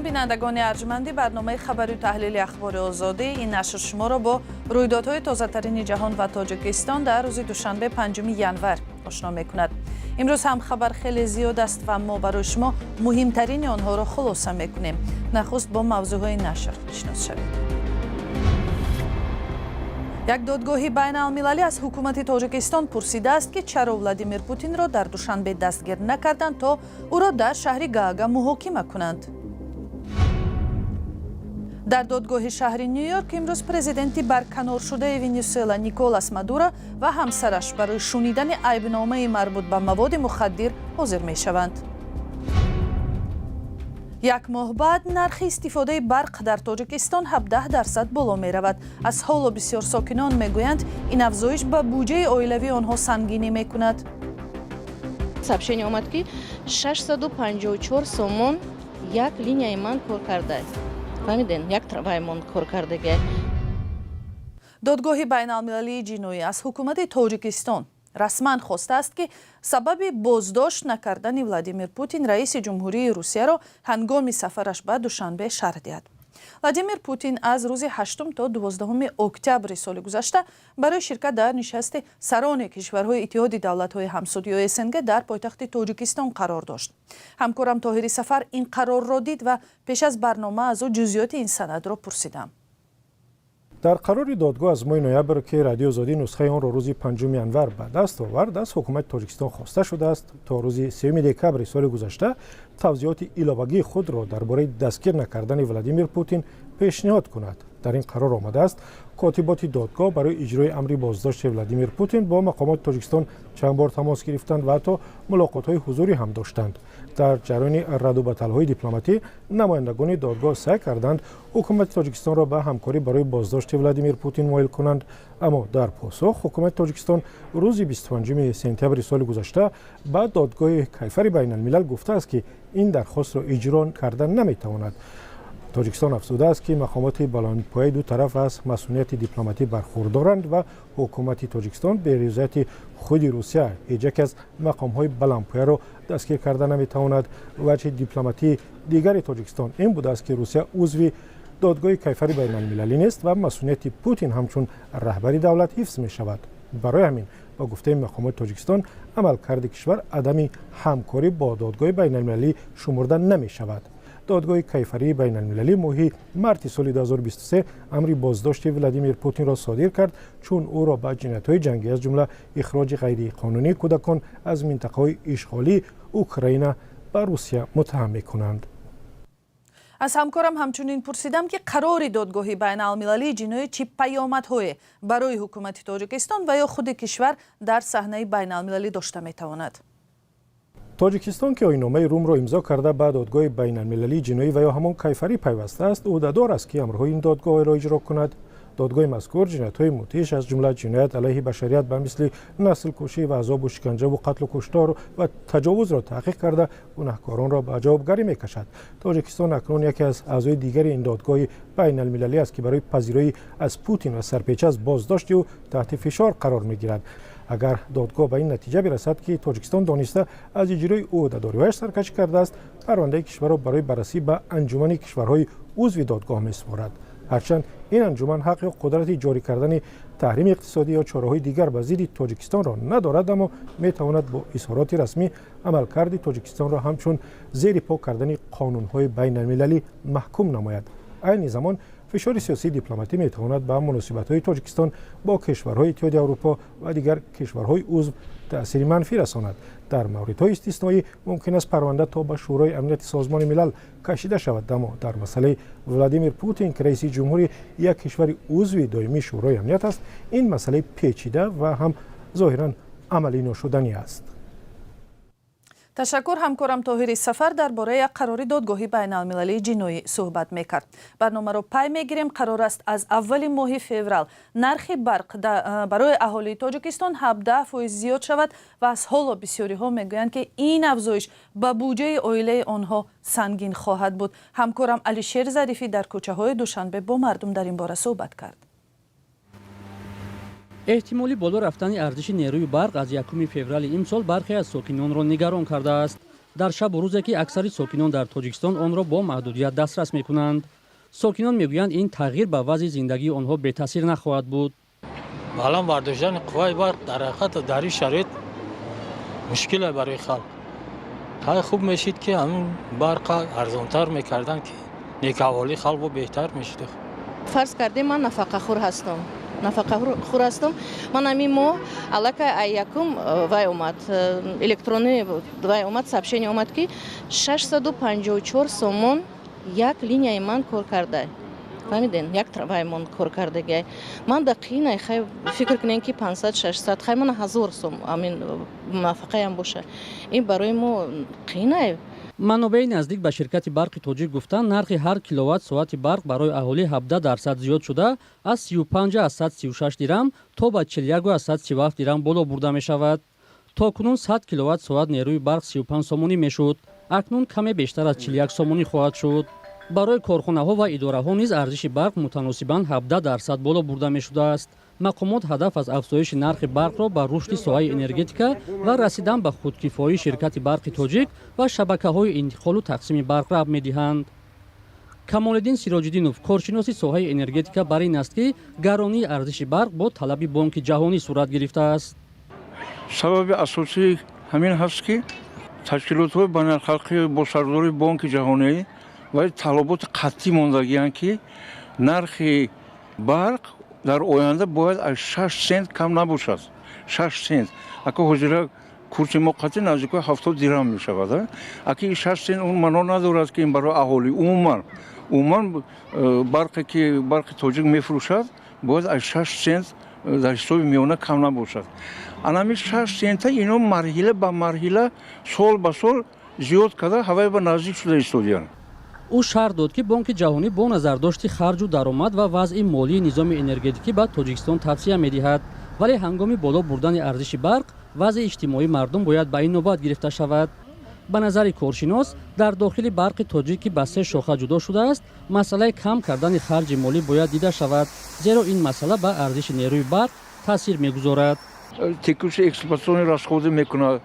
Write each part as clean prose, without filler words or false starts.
بینندگان ارجمندی، برنامه خبری و تحلیل اخبار آزادی این نشر شما را با رویدادهای تازه‌ترین جهان و تاجیکستان در روز دوشنبه 5 ینور آشنا می‌کند. امروز هم خبر خیلی زیاد است و ما برای شما مهمترین آنها را خلاصه می‌کنیم. نخست با موضوعهای نشر آشنا شوید. یک دادگاه بین المللی از حکومت تاجیکستان پرسیده است که چرا ولادیمیر پوتین را در دوشنبه دستگیر نکردند تا او را در شهر گاگا محاکمه کنند. در دادگاه شهر نیویورک امروز پرزیدنتی برکنار شده ونزوئلا نیکولاس مادورو و همسرش برای شنیدن عیبنامه مربوط به مواد مخدر حاضر می شوند. یک ماه بعد نرخ استفاده برق در تاجیکستان 17% بالا می رود. از حال بسیار ساکنان می گویند این افزایش به بودجه عائلوی آنها سنگینی می کند. сообщение آمد که 654 сомон یک линияи ман кор карда. فهمیدین یک ترابای من کار کردگی. دادگاه بین المللی جنایی از حکومت تاجیکستان رسما خواسته است که سبب بازداشت نکردن ولادیمیر پوتین رئیس جمهوری روسیه را هنگام سفرش به دوشنبه شرح دهد. ولادیمیر پوتین از روز 8 تا 12 اکتبر سال گذشته برای شرکت در نشست سران کشورهای اتحاد دولت‌های همسایه اسنگ در پایتخت تاجیکستان قرار داشت. همکارم طاهری سفر این قرار را دید و پیش از برنامه از او جزئیات این سند را پرسیدم. در قرار دادگاه از ماه نوامبر که رادیو آزادی نسخه آن را روز 5 ینور به دست آورد، از حکومت تاجیکستان خواسته شده است تا روز 3 دکبر سال گذشته توضیحات علاوه‌ای خود را درباره دستگیر نکردن ولادیمیر پوتین پیشنهاد کند. در این قرار آمده است کاتبات دادگاه برای اجرای امر بازداشت ولادیمیر پوتین با مقامات تاجیکستان چند بار تماس گرفتند و حتی ملاقات‌های حضوری هم داشتند. در جریان رد و بدل‌های دیپلماتی نمایندگان دادگاه سعی کردند حکومت تاجیکستان را به همکاری برای بازداشت ولادیمیر پوتین مایل کنند، اما در پاسخ حکومت تاجیکستان روز 25 سپتامبر سال گذشته به دادگاه کیفری بین الملل گفته است که این درخواست را اجرا کردن نمی‌تواند. تاجیکستان افزوده است که مقامات بلندپایه دو طرف از مسئولیت دیپلماتی برخوردارند و حکومت تاجیکستان به رضایت خود روسیه هیچ یک از مقام‌های بلندپایه را دستگیر کرده نمی‌تواند. وجه دیپلماتی دیگر تاجیکستان این بوده است که روسیه عضو دادگاه کیفری بین المللی نیست و مسئولیت پوتین همچون رهبری دولت حفظ می‌شود. برای همین با گفته مقامات تاجیکستان عملکرد کشور عدم همکاری با دادگاه بین المللی شمرده نمی‌شود. دادگاه کیفری بین المللی ماه مارس سال 2023 امر بازداشت ولادیمیر پوتین را صادر کرد چون او را به جنایت‌های جنگی از جمله اخراج غیرقانونی کودکان از منطقه‌های اشغالی اوکراین به روسیه متهم می‌کنند. از همکارم همچنین پرسیدم که قرار دادگاه بین المللی جنایی چه پیامدهای برای حکومت تاجیکستان و یا خود کشور در صحنه بین المللی داشته می‌تواند. تاجیکستان که آیین‌نامه روم را امضا کرده به دادگاه بین المللی جنایی و یا همان کیفری پیوسته است، عهده‌دار است که امرهای این دادگاه را اجرا کند. دادگاه مذکور جنایت‌های مدهش از جمله جنایت علیه بشریت به مثل نسل کشی و عذاب و شکنجه و قتل و کشتار و تجاوز را تحقیق کرده گناهکاران را به جوابگری می‌کشد. تاجیکستان اکنون یکی از اعضای دیگر این دادگاه بین المللی است که برای پذیرایی از پوتین و سرپیچی از بازداشت او تحت فشار قرار می‌گیرد. اگر دادگاه به این نتیجه برسد که تاجیکستان دانسته از اجرای عهده‌داری‌هایش سرکشی کرده است، پرونده کشور را برای بررسی به انجمن کشورهای عضو دادگاه می‌سپارد. هرچند این انجمن حق یا قدرت جاری کردن تحریم اقتصادی یا چاره‌های دیگر به ضد تاجیکستان را ندارد، اما می‌تواند با اظهارات رسمی عملکرد تاجیکستان را همچون زیر پا کردن قانون‌های بین المللی محکوم نماید. عین زمان فشار سیاسی دیپلماتی می‌تواند به مناسبت‌های تاجیکستان با کشورهای اتحادیه اروپا و دیگر کشورهای عضو تأثیر منفی رساند. در موردهای استثنایی ممکن است پرونده تا به شورای امنیت سازمان ملل کشیده شود، اما در مسئله ولادیمیر پوتین که رئیس جمهوری یک کشور عضو دائمی شورای امنیت است، این مسئله پیچیده و هم ظاهراً عملی نشدنی است. تشکر. همکارم طاهری سفر درباره قرار دادگاه بین المللی جنایی صحبت میکرد. برنامه را پی میگیریم. قرار است از اول ماه فوریه نرخ برق برای اهالی تاجیکستان 17% زیاد شود و از حالا بسیاری ها میگویند که این افزایش به بودجه عائله آنها سنگین خواهد بود. همکارم علیشیر ظریفی در کوچه های دوشنبه با مردم در این باره صحبت کرد. احتمالی بالا رفتن ارزش نیروی برق از 1 فوریه امسال برخی از ساکنان را نگران کرده است. дар шабу рӯзе ки аксари сокинон дар тоҷикистон онро бо маҳдудият дастрас мекунанд. сокинон мегӯянд ин тағйир ба вазъи зиндагии онҳо бетаъсир нахоҳад буд. балан бардоштани қувваи барқ дар ҳақиқат дар ин шароит мушкиле барои халқ. ҳай хуб мешид ки ҳамин барқа арзонтар мекардан ки некаҳволии халқу беҳтар мешид. фарз кардем ман нафақахӯр ҳастам. Ман ҳамин моҳ аллакай якум вай омад, электронӣ вай омад, сообщение омад ки 654 сомон як линияи ман кор кардай. фаҳмиден, як трамваймон кор кардагай. Ман да қиинай хай фикр кунем ки 500-600 хай мана 1000 сом амин муваффақаям боша. Ин барои мо қиинай. манобаи наздик ба ширкати барқи тоҷик гуфтанд нархи ҳар киловатт-соати барқ барои аҳолӣ 17% зиёд шуда аз 35-36 дирам то ба 41-37 дирам боло бурда мешавад. токунун 100 киловатт-соат нерӯи барқ 35 сомонӣ мешуд. акнун каме бештар аз 41 сомонӣ хоҳад шуд. барои корхонаҳо ва идораҳо низ арзиши барқ мутаносибан 17% боло бурда мешудааст. мақомот ҳадаф аз афзоиши нархи барқро ба рушди соҳаи энергетика ва расидан ба худкифоии ширкати барқи тоҷик ва шабакаҳои интиқолу тақсими барқ раб медиҳанд. камолиддин сироҷиддинов, коршиноси соҳаи энергетика, бар ин аст ки гаронии арзиши барқ бо талаби бонки ҷаҳонӣ сурат гирифтааст. сабаби асосӣ ҳамин ҳаст ки ташкилотҳои байналхалқӣ бо сардори бонки ҷаҳонӣ ва талаботи қатъӣ мондагиянд ки нархи барқ дар оянда бояд аз 6 сент кам набошад. 6 сент. Ака ҳозира курси мо қатъи наздикои 70 дирам мешавад. Ака 6 сент он маъно надорад ки ин барои аҳолӣ умуман барқе ки барқи тоҷик мефурӯшад бояд аз 6 сент дар ҳисоби миёна кам набошад. Анами 6 сента ино марҳила ба марҳила сол ба сол зиёд карда ҳавай ба наздик шуда истодиянд. ӯ шарҳ дод ки бонки ҷаҳонӣ бо назардошти харҷу даромад ва вазъи молии низоми энергетикӣ ба тоҷикистон тавсия медиҳад, вале ҳангоми боло бурдани арзиши барқ вазъи иҷтимоии мардум бояд ба ин нобат гирифта шавад. ба назари коршинос, дар дохили барқи тоҷик ки ба 3 шоха ҷудо шудааст, масъалаи кам кардани харҷи молӣ бояд дида шавад, зеро ин масъала ба арзиши нерӯи барқ таъсир мегузорад. текущи эксплуатациони расходы мекунад.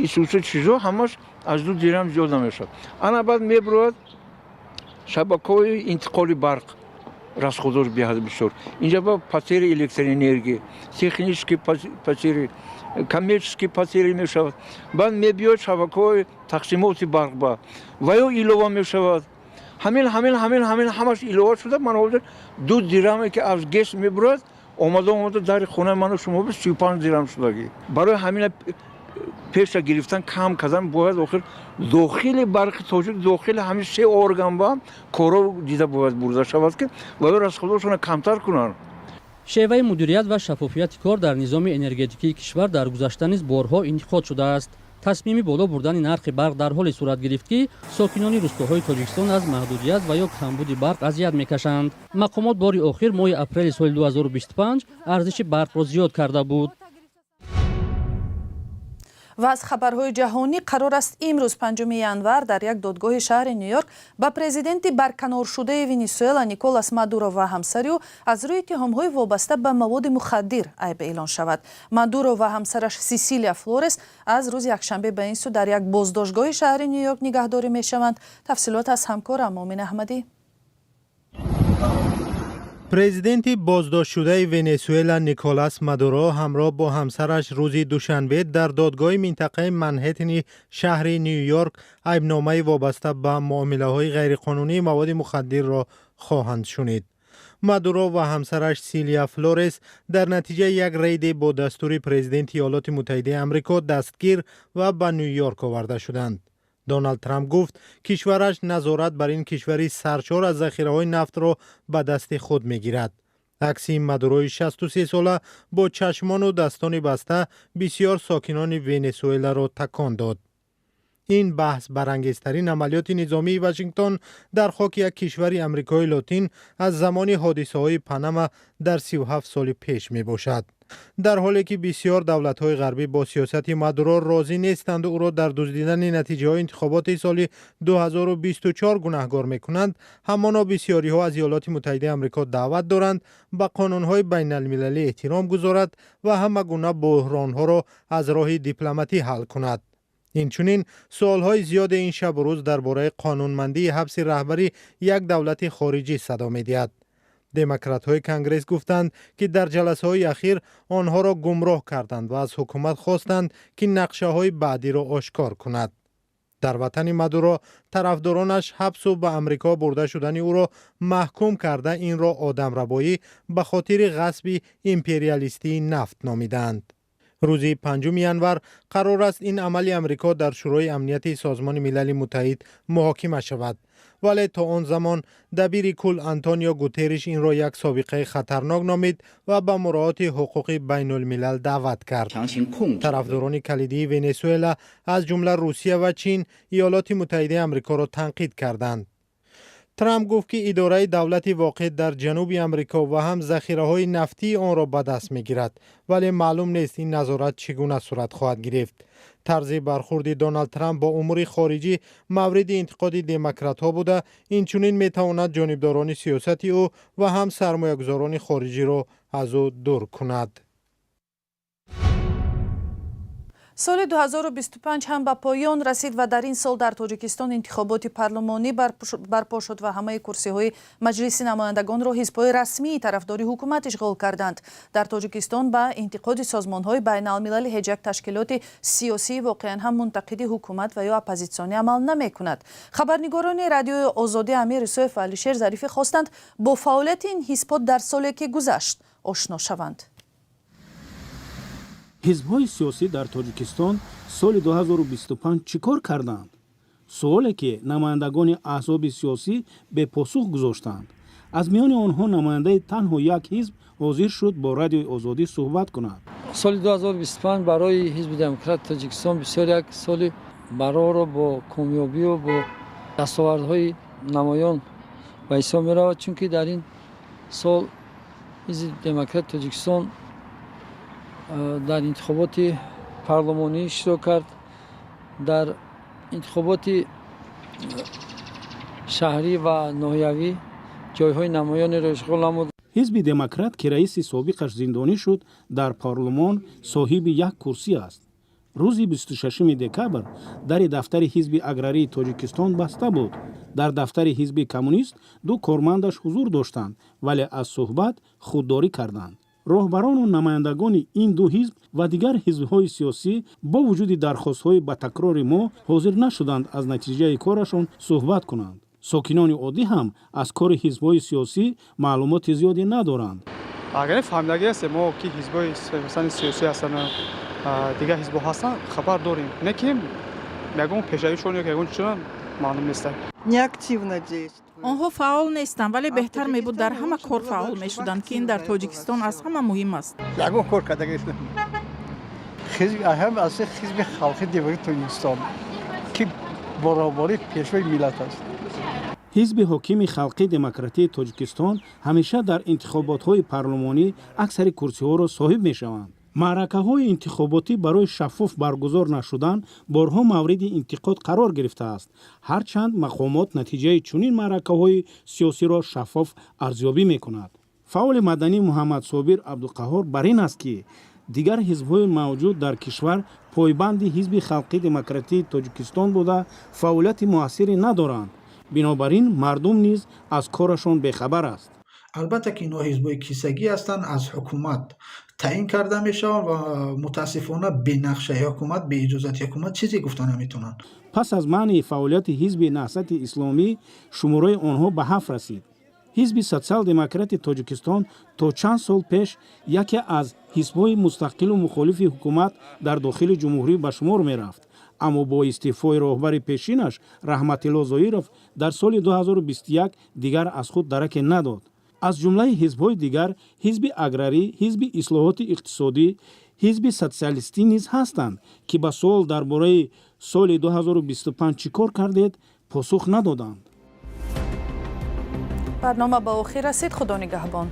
исуси чизо ҳамаш аз 2 дирам зиёд намешавад. ана баъд мебурояд шабакаҳои интиқоли барқ расходор биҳад бисёр. Инҷа ба потери электроэнергия, технически потери, коммерческий потери мешавад. Баъд мебиёд шабакаҳои тақсимоти барқ ба ва ё илова мешавад. ҳамаш илова шуда ман ҳозир 2 дираме ки аз гес мебурояд омада дари хонаи ману шумо 35 дирам шудагӣ. Барои ҳамина пеша гирифтан кам кардан бояд охир дохили барқи тоҷик дохили ҳамин 3 орган ба коро дида бояд бурда шавад ки ва расходошона камтар кунанд. шеваи мудирият ва шаффофияти кор дар низоми энергетикии кишвар дар гузашта низ борҳо интиқод шудааст. тасмими боло бурдани нархи барқ дар ҳоле сурат гирифт ки сокинони рӯстовҳои тоҷикистон аз маҳдудият ва ё камбуди барқ азият мекашанд. мақомот бори охир моҳи апрели соли 2025 арзиши барқро зиёд карда буд. ва аз хабарҳои ҷаҳонӣ қарор аст имрӯз 5 январ дар як додгоҳи шаҳри нью-йорк ба президенти барканоршудаи Венесуэла Николас Мадуро ва ҳамсарӣ аз рӯи иттиҳомҳои вобаста ба маводи мухаддир айб эълон шавад. Мадуро ва ҳамсараш Сисилия Флорес аз рӯзи якшанбе ба ин су дар як боздоштгоҳи шаҳри нью-йорк нигаҳдорӣ мешаванд. тафсилот аз ҳамкорам Момин Аҳмадӣ. президенти боздоштшудаи Венесуэла Николас Мадуро ҳамроҳ бо ҳамсараш рӯзи душанбе дар додгоҳи минтақаи Манҳеттени шаҳри Нью-Йорк айбномаи вобаста ба муомилаҳои ғайриқонунии маводи мухаддирро хоҳанд шунид. Мадуро ва ҳамсараш Силия Флорес дар натиҷаи як рейде бо дастури президенти Иёлоти Муттаҳидаи Амрико дастгир ва ба Нью-Йорк оварда шуданд. Доналд Трамп гуфт кишвараш назорат бар ин кишвари саршор аз захираҳои нафтро ба дасти худ мегирад. акси Мадурои 63 сола бо чашмону дастони баста бисёр сокинони Венесуэларо такон дод. ин баҳс барангезтарин амалиёти низомии Вашингтон дар хоки як кишвари Амрикои Лотин аз замони ҳодисаҳои Панама дар 37 соли пеш мебошад. дар ҳоле ки бисёр давлатҳои ғарбӣ бо сиёсати Мадуро розӣ нестанду ӯро дар дуздидани натиҷаҳои интихоботи соли 2024 гунаҳгор мекунанд, ҳамоно бисёриҳо аз Иёлоти Муттаҳидаи Амрико даъват доранд ба қонунҳои байналмилалӣ эҳтиром гузорад ва ҳама гуна буҳронҳоро аз роҳи дипломатӣ ҳал кунад. اینچنین سوالهای زیاد این شب و روز درباره قانونمندی حبس رهبری یک دولت خارجی صدا می‌دهد. دموکرات‌های کنگره گفتند که در جلسه‌های اخیر آنها را گمراه کردند و از حکومت خواستند که نقشه‌های بعدی را آشکار کند. در وطن مادورو طرفدارانش حبس و به امریکا برده شدن او را محکوم کرده این را آدمربایی به خاطر غصب امپریالیستی نفت نامیدند. روز 5 ینور قرار است این عمل امریکا در شورای امنیت سازمان ملل متحد محاکمه شود، ولی تا آن زمان دبیر کل آنتونیو گوتریش این را یک سابقه خطرناک نامید و به مراعات حقوق بین الملل دعوت کرد. طرفداران کلیدی ونزوئلا از جمله روسیه و چین ایالات متحده آمریکا را تنقید کردند. ترامپ گفت که اداره دولت واقع در جنوب امریکا و هم ذخیره‌های نفتی آن را به دست می‌گیرد، ولی معلوم نیست این نظارت چگونه صورت خواهد گرفت. طرز برخورد دونالد ترامپ با امور خارجی مورد انتقاد دموکرات‌ها بوده، اینچنین می‌تواند جانبداران سیاسی او و هم سرمایه‌گذاران خارجی را از او دور کند. سال 2025 هم به پایان رسید و در این سال در تاجیکستان انتخابات پارلمانی برپا شد و همه کرسی‌های مجلس نمایندگان را حزب‌های رسمی طرفداری حکومت اشغال کردند. در تاجیکستان به انتقاد سازمان‌های بین‌المللی هیچ یک تشکیلات سیاسی واقعاً هم منتقد حکومت و یا اپوزیسیونی عمل نمی‌کند. خبرنگاران رادیو آزادی امیر یوسف علیشیر ظریفی خواستند با فعالیت این حزب‌ها در سالی که گذشت آشنا شوند. حزب‌های سیاسی در تاجیکستان سال 2025 چیکار کردند؟ سوالی که نمایندگان احزاب سیاسی به پاسخ گذاشتند. از میان آنها نماینده تنها یک حزب حاضر شد با رادیو آزادی صحبت کند. سال 2025 برای حزب دموکرات تاجیکستان بسیار یک سال برای با کامیابی و با دستاوردهای نمایان به حساب می‌رود، چون که در این سال حزب دموکرات تاجیکستان در انتخابات پارلمانی اشتراک کرد، در انتخابات شهری و ناحیوی جایهای نمایان را اشغال نمود. حزب دموکرات که رئیس سابقش زندانی شد در پارلمان صاحب یک کرسی است. روز 26 دکبر در دفتر حزب اگراری تاجیکستان بسته بود. در دفتر حزب کمونیست دو کارمندش حضور داشتند ولی از صحبت خودداری کردند. راهبران و نمایندگان این دو حزب و دیگر حزب‌های سیاسی با وجود درخواست‌های با تکرار ما حاضر نشدند از نتیجه کارشان صحبت کنند. ساکنان عادی هم از کار حزب‌های سیاسی معلومات زیادی ندارند. اگر فهمیدگی است ما که حزب‌های سیاسی هستند دیگر حزب‌ها هستند خبر داریم، نه که میگم پیشایشون که اون چون معلوم نیست. آنها فعال نیستند ولی بهتر میبود در همه کار فعال میشدند که این در تاجیکستان از همه مهم است. یگان کار کردگی است. حزب اهم از حزب خلق دیواری تاجیکستان که برابری پیشوای ملت است. حزب حاکم خلقی دموکراتی تاجیکستان همیشه در انتخابات‌های پارلمانی اکثر کرسی‌ها را صاحب می‌شوند. معرکه‌های انتخاباتی برای شفاف برگزار نشدن بارها مورد انتقاد قرار گرفته است، هرچند مقامات نتیجه چنین معرکه‌های سیاسی را شفاف ارزیابی می‌کند. فعال مدنی محمد صابر عبدالقهار بر این است که دیگر حزب‌های موجود در کشور پایبند حزب خلقی دموکراتی تاجیکستان بوده فعالیت موثری ندارند، بنابراین مردم نیز از کارشان بی‌خبر است. البته که اینها حزب‌های کیسگی هستند، از حکومت تعیین کرده میشوند و متاسفانه به نقشه حکومت، به اجازت حکومت چیزی گفته نمیتونن. پس از منع فعالیت حزب نهضت اسلامی شماره آنها به 7 رسید. حزب سوسیال دموکرات تاجیکستان تا چند سال پیش یکی از حزب‌های مستقل و مخالف حکومت در داخل جمهوری به شمار می‌رفت، اما با استعفای راهبر پیشینش رحمت الله ظاهرов در سال 2021 دیگر از خود درک نداد. از جمله حزب‌های دیگر حزب اگراری، حزب اصلاحات اقتصادی، حزب سوسیالیستی نیز هستند که به سوال درباره سال 2025 چیکار کردید پاسخ ندادند. برنامه به آخر رسید. خدا نگهبان.